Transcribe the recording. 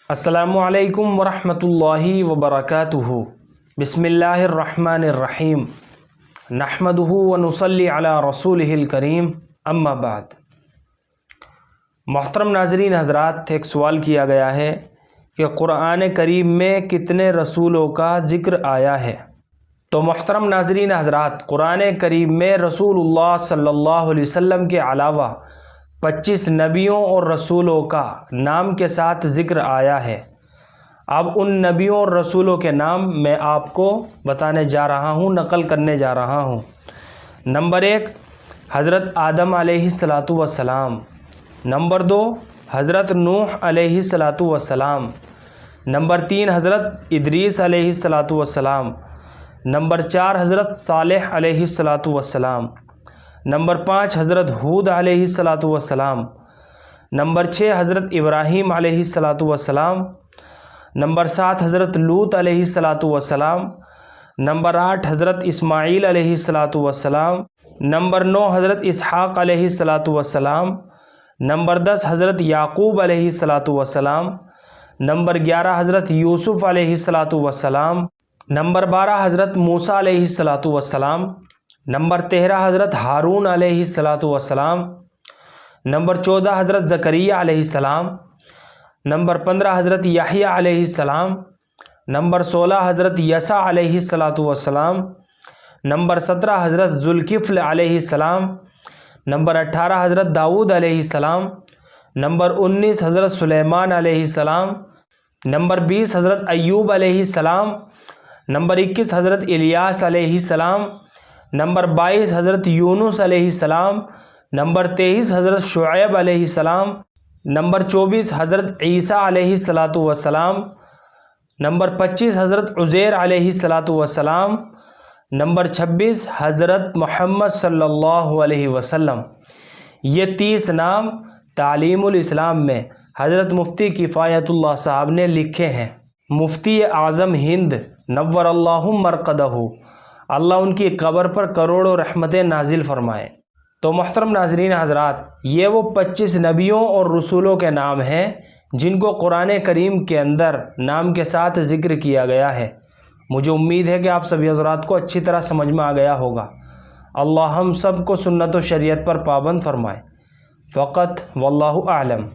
السلام علیکم ورحمۃ اللہ وبرکاتہ۔ بسم اللہ الرحمن الرحیم، نحمدہ ونصلی علی رسولہ الکریم، اما بعد۔ محترم ناظرین حضرات، ایک سوال کیا گیا ہے کہ قرآن کریم میں کتنے رسولوں کا ذکر آیا ہے؟ تو محترم ناظرین حضرات، قرآن کریم میں رسول اللہ صلی اللہ علیہ وسلم کے علاوہ 25 نبیوں اور رسولوں کا نام کے ساتھ ذکر آیا ہے۔ اب ان نبیوں اور رسولوں کے نام میں آپ کو بتانے جا رہا ہوں، نقل کرنے جا رہا ہوں۔ نمبر 1، حضرت آدم علیہ الصلاۃ والسلام۔ نمبر 2، حضرت نوح علیہ الصلاۃ والسلام۔ نمبر 3، حضرت ادریس علیہ الصلاۃ والسلام۔ نمبر 4، حضرت صالح علیہ الصلاۃ والسلام۔ نمبر 5، حضرت ہود علیہ الصلاۃ والسلام۔ نمبر 6، حضرت ابراہیم علیہ الصلاۃ والسلام۔ نمبر 7، حضرت لوط علیہ الصلاۃ والسلام۔ نمبر 8، حضرت اسماعیل علیہ الصلاۃ والسلام۔ نمبر 9، حضرت اسحاق علیہ الصلاۃ والسلام۔ نمبر 10، حضرت یعقوب علیہ الصلاۃ والسلام۔ نمبر 11، حضرت یوسف علیہ الصلاۃ والسلام۔ نمبر 12، حضرت موسیٰ علیہ الصلاۃ والسلام۔ نمبر 13، حضرت ہارون علیہ الصلاۃ والسلام۔ نمبر 14، حضرت زکریا علیہ السلام۔ نمبر 15، حضرت یحییٰ علیہ السلام۔ نمبر 16، حضرت یسع علیہ الصلاۃ والسلام۔ نمبر 17، حضرت ذوالکفل علیہ السلام۔ نمبر 18، حضرت داؤد علیہ السلام۔ نمبر 19، حضرت سلیمان علیہ السلام۔ نمبر 20، حضرت ایوب علیہ السلام۔ نمبر 21، حضرت الیاس علیہ السلام۔ نمبر 22، حضرت یونس علیہ السلام۔ نمبر 23، حضرت شعیب علیہ السلام۔ نمبر 24، حضرت عیسیٰ علیہ الصلاۃ والسلام۔ نمبر 25، حضرت عزیر علیہ الصلاۃ والسلام۔ نمبر 26، حضرت محمد صلی اللہ علیہ وسلم۔ یہ 30 نام تعلیم الاسلام میں حضرت مفتی کفایت اللہ صاحب نے لکھے ہیں۔ مفتی اعظم ہند نور اللہ مرقدہ، اللہ ان کی قبر پر کروڑوں رحمتیں نازل فرمائے۔ تو محترم ناظرین حضرات، یہ وہ 25 نبیوں اور رسولوں کے نام ہیں جن کو قرآن کریم کے اندر نام کے ساتھ ذکر کیا گیا ہے۔ مجھے امید ہے کہ آپ سبھی حضرات کو اچھی طرح سمجھ میں آ گیا ہوگا۔ اللہ ہم سب کو سنت و شریعت پر پابند فرمائے۔ فقط واللہ اعلم۔